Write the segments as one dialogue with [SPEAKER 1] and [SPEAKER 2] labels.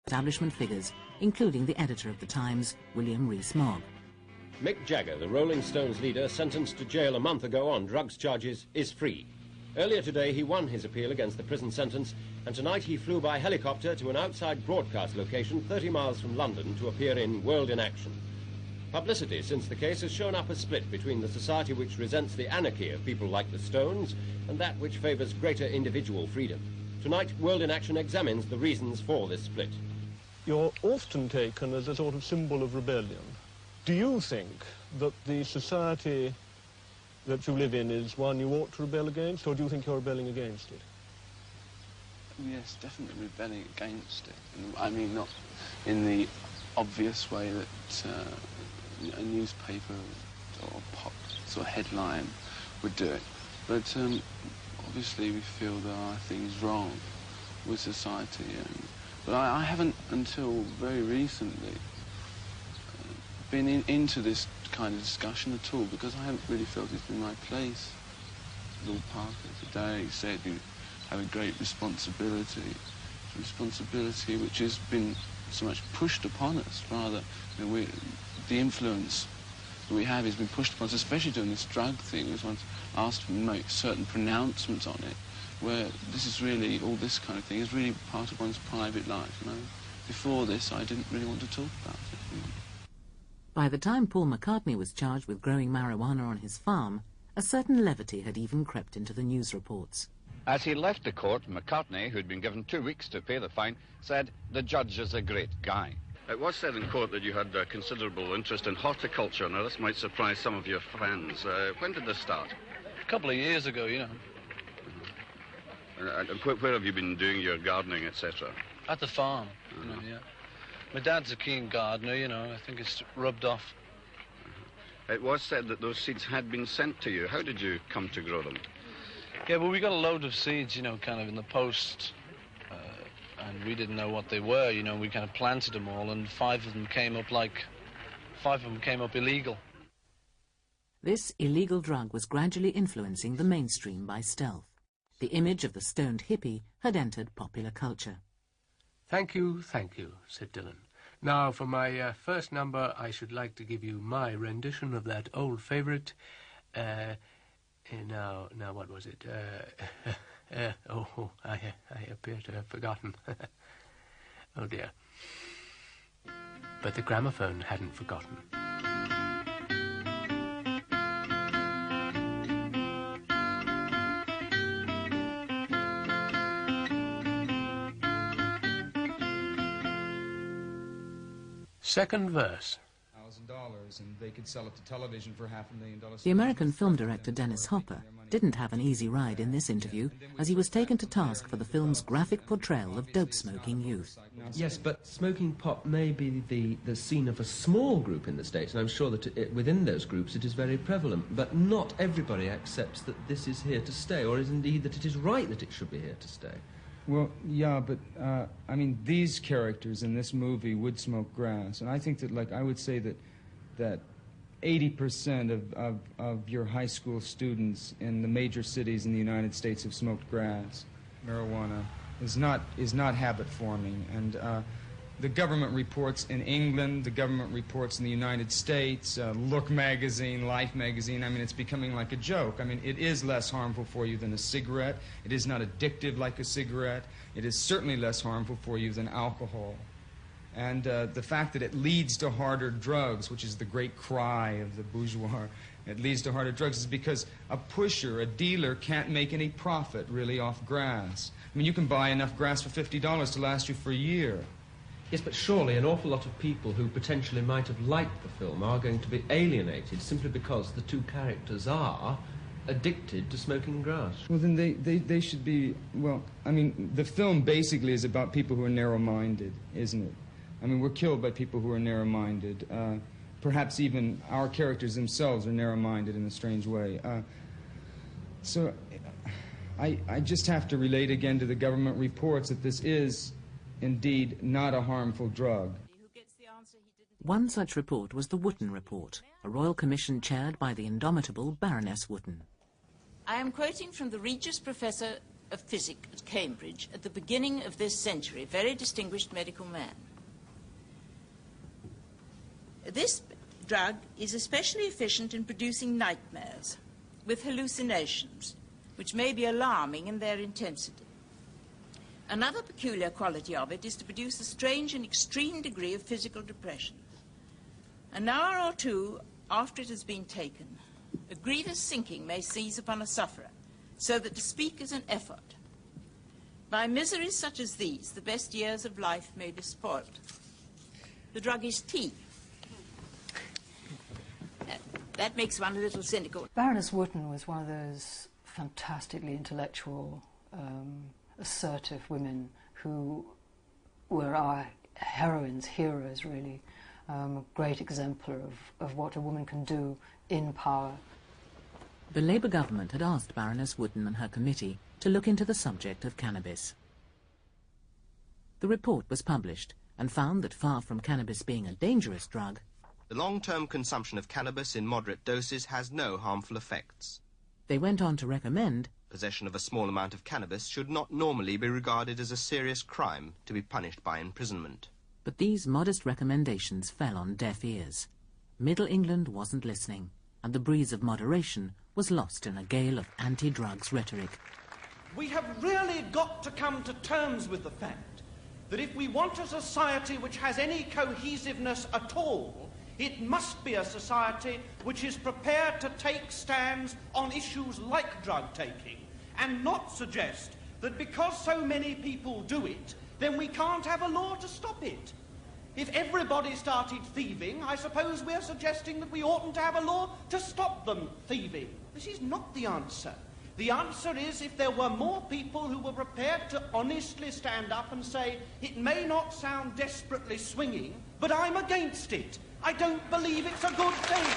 [SPEAKER 1] establishment figures, including the editor of the Times, William Rees-Mogg.
[SPEAKER 2] Mick Jagger, the Rolling Stones leader, sentenced to jail a month ago on drugs charges, is free. Earlier today, he won his appeal against the prison sentence, and tonight he flew by helicopter to an outside broadcast location 30 miles from London to appear in World in Action. Publicity since the case has shown up a split between the society which resents the anarchy of people like the Stones and that which favours greater individual freedom. Tonight, World in Action examines the reasons for this split.
[SPEAKER 3] You're often taken as a sort of symbol of rebellion. Do you think that the society that you live in is one you ought to rebel against, or do you think you're rebelling against it?
[SPEAKER 4] Yes, definitely rebelling against it. I mean, not in the obvious way that a newspaper or pop sort of headline would do it. But obviously we feel there are things wrong with society. But I haven't, until very recently, been into this kind of discussion at all, because I haven't really felt it's been my place. Lord Parker today said you have a great responsibility which has been so much pushed upon us, rather. You know, the influence that we have has been pushed upon us, especially doing this drug thing. We was once asked to make certain pronouncements on it, where this is really, all this kind of thing is really part of one's private life, you know. Before this, I didn't really want to talk about it. You know.
[SPEAKER 1] By the time Paul McCartney was charged with growing marijuana on his farm, a certain levity had even crept into the news reports.
[SPEAKER 5] As he left the court, McCartney, who'd been given 2 weeks to pay the fine, said, "The judge is a great guy." It was said in court that you had considerable interest in horticulture. Now, this might surprise some of your friends. When did this start?
[SPEAKER 6] A couple of years ago, you know.
[SPEAKER 5] And where have you been doing your gardening, etc.?
[SPEAKER 6] At the farm, you know, yeah. My dad's a keen gardener, you know. I think it's rubbed off.
[SPEAKER 5] It was said that those seeds had been sent to you. How did you come to grow them?
[SPEAKER 6] Yeah, well, we got a load of seeds, you know, kind of in the post, and we didn't know what they were, you know. We kind of planted them all, and 5 of them came up illegal.
[SPEAKER 1] This illegal drug was gradually influencing the mainstream by stealth. The image of the stoned hippie had entered popular culture.
[SPEAKER 7] Thank you, said Dylan. Now, for my first number, I should like to give you my rendition of that old favourite. Now, what was it? I appear to have forgotten. Oh, dear. But the gramophone hadn't forgotten. Second verse.
[SPEAKER 8] And they could sell it to television for $500,000.
[SPEAKER 1] The American film director Dennis Hopper didn't have an easy ride in this interview, as he was taken to task for the film's graphic portrayal of dope-smoking youth.
[SPEAKER 9] Yes, but smoking pot may be the scene of a small group in the States, and I'm sure that within those groups it is very prevalent, but not everybody accepts that this is here to stay, or is indeed that it is right that it should be here to stay.
[SPEAKER 8] Well, yeah, but, I mean, these characters in this movie would smoke grass, and I think that, like, I would say that 80% of your high school students in the major cities in the United States have smoked grass. Marijuana is not habit forming, and the government reports in England, the government reports in the United States, Look magazine, Life magazine, I mean, it's becoming like a joke. I mean, it is less harmful for you than a cigarette. It is not addictive like a cigarette. It is certainly less harmful for you than alcohol. And the fact that it leads to harder drugs, which is the great cry of the bourgeois, it leads to harder drugs, is because a pusher, a dealer, can't make any profit really off grass. I mean, you can buy enough grass for $50 to last you for a year.
[SPEAKER 9] Yes, but surely an awful lot of people who potentially might have liked the film are going to be alienated simply because the two characters are addicted to smoking grass.
[SPEAKER 8] Well, then they should be, well, I mean, the film basically is about people who are narrow-minded, isn't it? I mean, we're killed by people who are narrow-minded. Perhaps even our characters themselves are narrow-minded in a strange way. So I just have to relate again to the government reports that this is indeed not a harmful drug.
[SPEAKER 1] One such report was the Wootton Report, a royal commission chaired by the indomitable Baroness Wootton.
[SPEAKER 10] I am quoting from the Regius Professor of Physic at Cambridge at the beginning of this century, very distinguished medical man. This drug is especially efficient in producing nightmares with hallucinations, which may be alarming in their intensity. Another peculiar quality of it is to produce a strange and extreme degree of physical depression. An hour or two after it has been taken, a grievous sinking may seize upon a sufferer, so that to speak is an effort. By miseries such as these, the best years of life may be spoilt. The drug is tea. That makes one a little cynical.
[SPEAKER 11] Baroness Wootton was one of those fantastically intellectual, assertive women who were our heroines, heroes, really. A great exemplar of what a woman can do in power.
[SPEAKER 1] The Labour government had asked Baroness Wootton and her committee to look into the subject of cannabis. The report was published and found that far from cannabis being a dangerous drug,
[SPEAKER 12] the long-term consumption of cannabis in moderate doses has no harmful effects.
[SPEAKER 1] They went on to recommend
[SPEAKER 12] possession of a small amount of cannabis should not normally be regarded as a serious crime to be punished by imprisonment.
[SPEAKER 1] But these modest recommendations fell on deaf ears. Middle England wasn't listening, and the breeze of moderation was lost in a gale of anti-drugs rhetoric.
[SPEAKER 13] We have really got to come to terms with the fact that if we want a society which has any cohesiveness at all, it must be a society which is prepared to take stands on issues like drug taking, and not suggest that because so many people do it, then we can't have a law to stop it. If everybody started thieving, I suppose we're suggesting that we oughtn't to have a law to stop them thieving. This is not the answer. The answer is if there were more people who were prepared to honestly stand up and say, it may not sound desperately swinging, but I'm against it. I don't believe it's a good thing.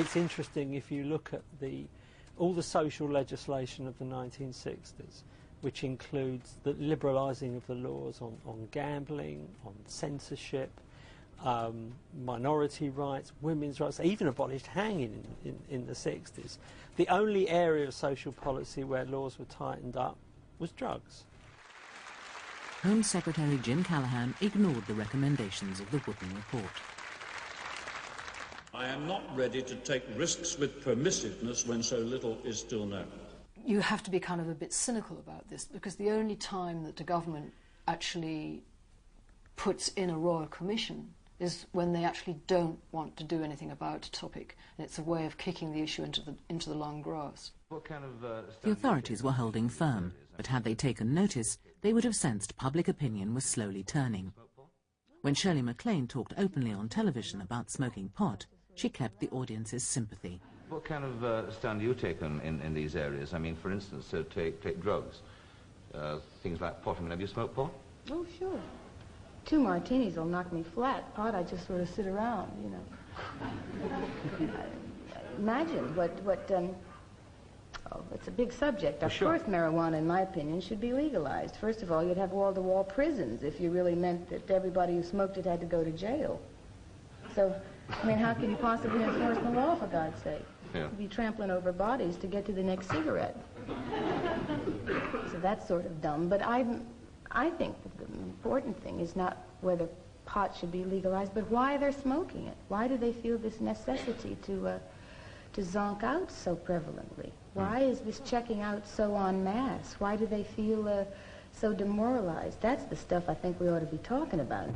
[SPEAKER 14] It's interesting if you look at all the social legislation of the 1960s, which includes the liberalising of the laws on gambling, on censorship, minority rights, women's rights, even abolished hanging in the 60s. The only area of social policy where laws were tightened up was drugs.
[SPEAKER 1] Home Secretary Jim Callaghan ignored the recommendations of the Wootton report.
[SPEAKER 15] I am not ready to take risks with permissiveness when so little is still known.
[SPEAKER 11] You have to be kind of a bit cynical about this, because the only time that the government actually puts in a royal commission is when they actually don't want to do anything about a topic, and it's a way of kicking the issue into the long grass.
[SPEAKER 16] What kind of,
[SPEAKER 1] the authorities were holding firm, but had they taken notice, they would have sensed public opinion was slowly turning. When Shirley MacLaine talked openly on television about smoking pot, she kept the audience's sympathy.
[SPEAKER 16] What kind of stand do you take in these areas? I mean, for instance, take drugs, things like pot. I mean, have you smoked pot?
[SPEAKER 17] Oh, sure. 2 martinis will knock me flat. Pot, I just sort of sit around, you know. Imagine oh, it's a big subject. Of course, marijuana, in my opinion, should be legalized. First of all, you'd have wall-to-wall prisons if you really meant that everybody who smoked it had to go to jail. So, I mean, how can you possibly enforce the law, for God's sake?
[SPEAKER 16] Yeah.
[SPEAKER 17] You'd be trampling over bodies to get to the next cigarette. So that's sort of dumb. But I think that the important thing is not whether pot should be legalized, but why they're smoking it. Why do they feel this necessity to zonk out so prevalently? Why is this checking out so en masse? Why do they feel so demoralized? That's the stuff I think we ought to be talking about.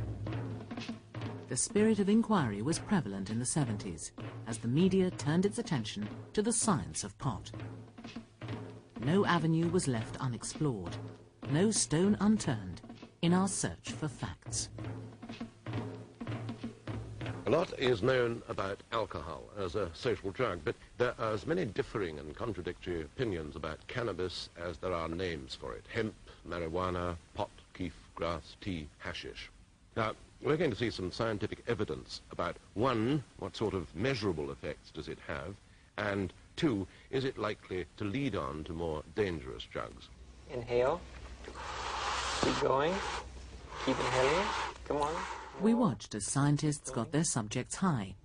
[SPEAKER 1] The spirit of inquiry was prevalent in the 70s, as the media turned its attention to the science of pot. No avenue was left unexplored, no stone unturned in our search for facts.
[SPEAKER 18] A lot is known about alcohol as a social drug, but there are as many differing and contradictory opinions about cannabis as there are names for it. Hemp, marijuana, pot, keef, grass, tea, hashish. Now, we're going to see some scientific evidence about, 1, what sort of measurable effects does it have, and 2, is it likely to lead on to more dangerous drugs?
[SPEAKER 19] Inhale. Keep going. Keep inhaling. Come on.
[SPEAKER 1] We watched as scientists got their subjects high,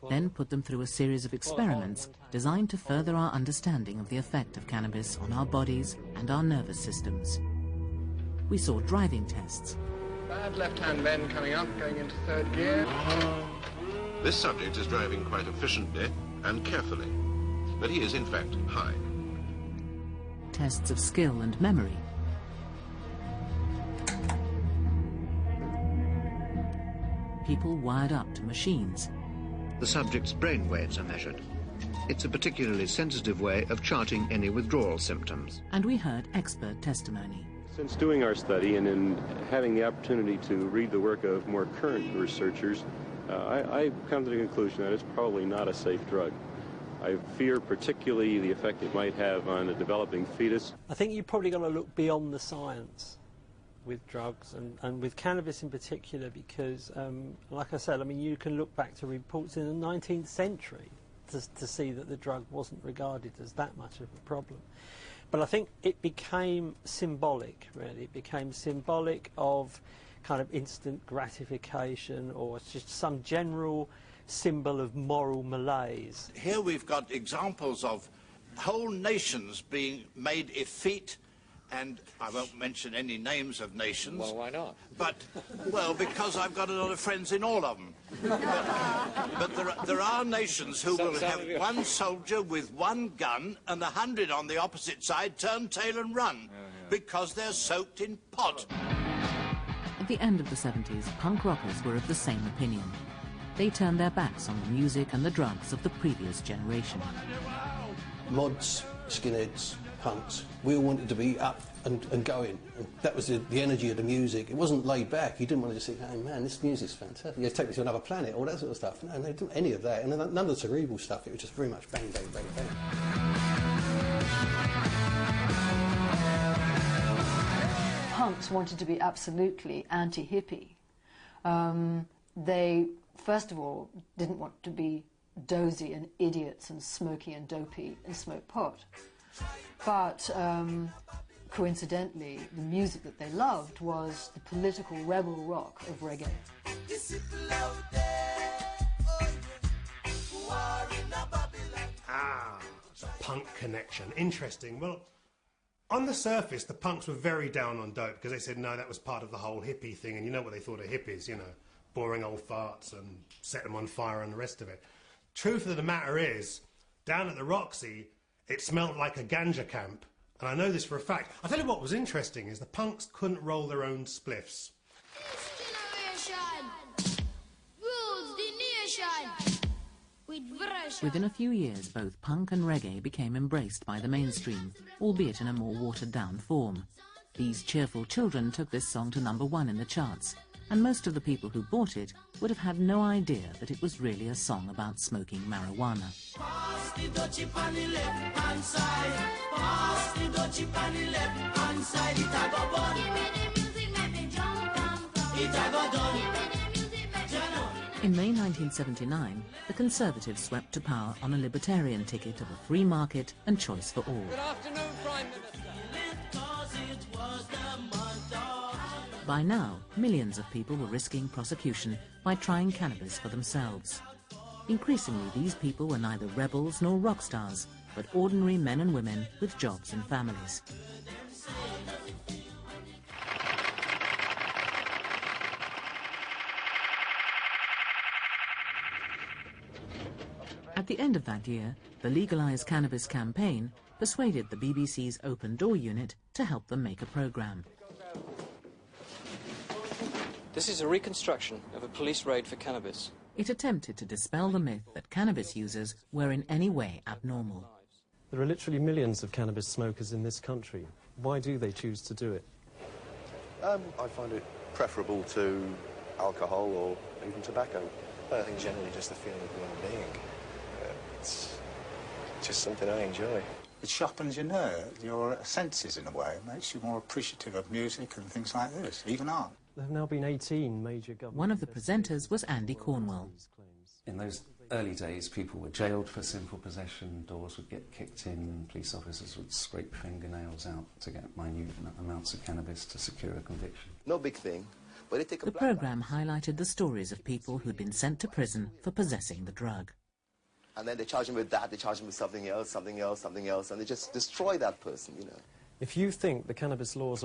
[SPEAKER 1] then put them through a series of experiments designed to further our understanding of the effect of cannabis on our bodies and our nervous systems. We saw driving tests.
[SPEAKER 20] Bad left-hand men coming up, going into third gear.
[SPEAKER 18] This subject is driving quite efficiently and carefully, but he is in fact high.
[SPEAKER 1] Tests of skill and memory. People wired up to machines.
[SPEAKER 21] The subject's brain waves are measured. It's a particularly sensitive way of charting any withdrawal symptoms.
[SPEAKER 1] And we heard expert testimony.
[SPEAKER 22] Since doing our study and in having the opportunity to read the work of more current researchers, I've come to the conclusion that it's probably not a safe drug. I fear particularly the effect it might have on a developing fetus.
[SPEAKER 14] I think you've probably got to look beyond the science with drugs and with cannabis in particular, because, like I said, I mean, you can look back to reports in the 19th century to see that the drug wasn't regarded as that much of a problem. But I think it became symbolic, really. It became symbolic of kind of instant gratification, or just some general symbol of moral malaise.
[SPEAKER 23] Here we've got examples of whole nations being made effete, and I won't mention any names of nations.
[SPEAKER 20] Well, why not?
[SPEAKER 23] But, well, because I've got a lot of friends in all of them. But there are nations who will have one soldier with one gun and 100 on the opposite side turn tail and run, because they're soaked in pot.
[SPEAKER 1] At the end of the 70s, punk rockers were of the same opinion. They turned their backs on the music and the drugs of the previous generation.
[SPEAKER 24] Mods, skinheads, punks, we all wanted to be up and going. And that was the energy of the music. It wasn't laid back. You didn't want to just think, hey man, this music's fantastic. You take me to another planet, all that sort of stuff. No, they didn't any of that. And none of the cerebral stuff. It was just very much bang, bang, bang, bang.
[SPEAKER 11] Punks wanted to be absolutely anti-hippie. They, first of all, didn't want to be dozy and idiots and smoky and dopey and smoke pot. But coincidentally, the music that they loved was the political rebel rock of reggae.
[SPEAKER 25] Ah, it's a punk connection. Interesting. Well, on the surface, the punks were very down on dope because they said, no, that was part of the whole hippie thing. And you know what they thought of hippies, you know, boring old farts and set them on fire and the rest of it. Truth of the matter is, down at the Roxy, it smelled like a ganja camp. And I know this for a fact. I'll tell you what was interesting is the punks couldn't roll their own spliffs.
[SPEAKER 1] Within a few years, both punk and reggae became embraced by the mainstream, albeit in a more watered-down form. These cheerful children took this song to #1 in the charts, and most of the people who bought it would have had no idea that it was really a song about smoking marijuana.
[SPEAKER 26] Pass the dutchie on the left hand side. Pass the dutchie on the left hand side. It a go bun. Give me the music, make me jump and come. It a go done.
[SPEAKER 1] In May 1979, the Conservatives swept to power on a libertarian ticket of a free market and choice for all.
[SPEAKER 26] Good afternoon, Prime Minister.
[SPEAKER 1] By now, millions of people were risking prosecution by trying cannabis for themselves. Increasingly, these people were neither rebels nor rock stars, but ordinary men and women with jobs and families. At the end of that year, the Legalise Cannabis campaign persuaded the BBC's Open Door unit to help them make a programme.
[SPEAKER 27] This is a reconstruction of a police raid for cannabis.
[SPEAKER 1] It attempted to dispel the myth that cannabis users were in any way abnormal.
[SPEAKER 28] There are literally millions of cannabis smokers in this country. Why do they choose to do it?
[SPEAKER 29] I find it preferable to alcohol or even tobacco.
[SPEAKER 30] I think generally just the feeling of well-being. It's just something I enjoy.
[SPEAKER 31] It sharpens your senses in a way. It makes you more appreciative of music and things like this, even art.
[SPEAKER 28] There have now been 18 major government...
[SPEAKER 1] One of the presenters was Andy Cornwell.
[SPEAKER 32] In those early days, people were jailed for simple possession, doors would get kicked in, police officers would scrape fingernails out to get minute amounts of cannabis to secure a conviction.
[SPEAKER 29] No big thing,
[SPEAKER 2] But they take a
[SPEAKER 1] The
[SPEAKER 2] black man,
[SPEAKER 1] programme highlighted the stories of people who'd been sent to prison for possessing the drug.
[SPEAKER 2] and then they charge him with that, they charge him with something else, something else, something else, and they just destroy that person, you know.
[SPEAKER 28] If you think the cannabis laws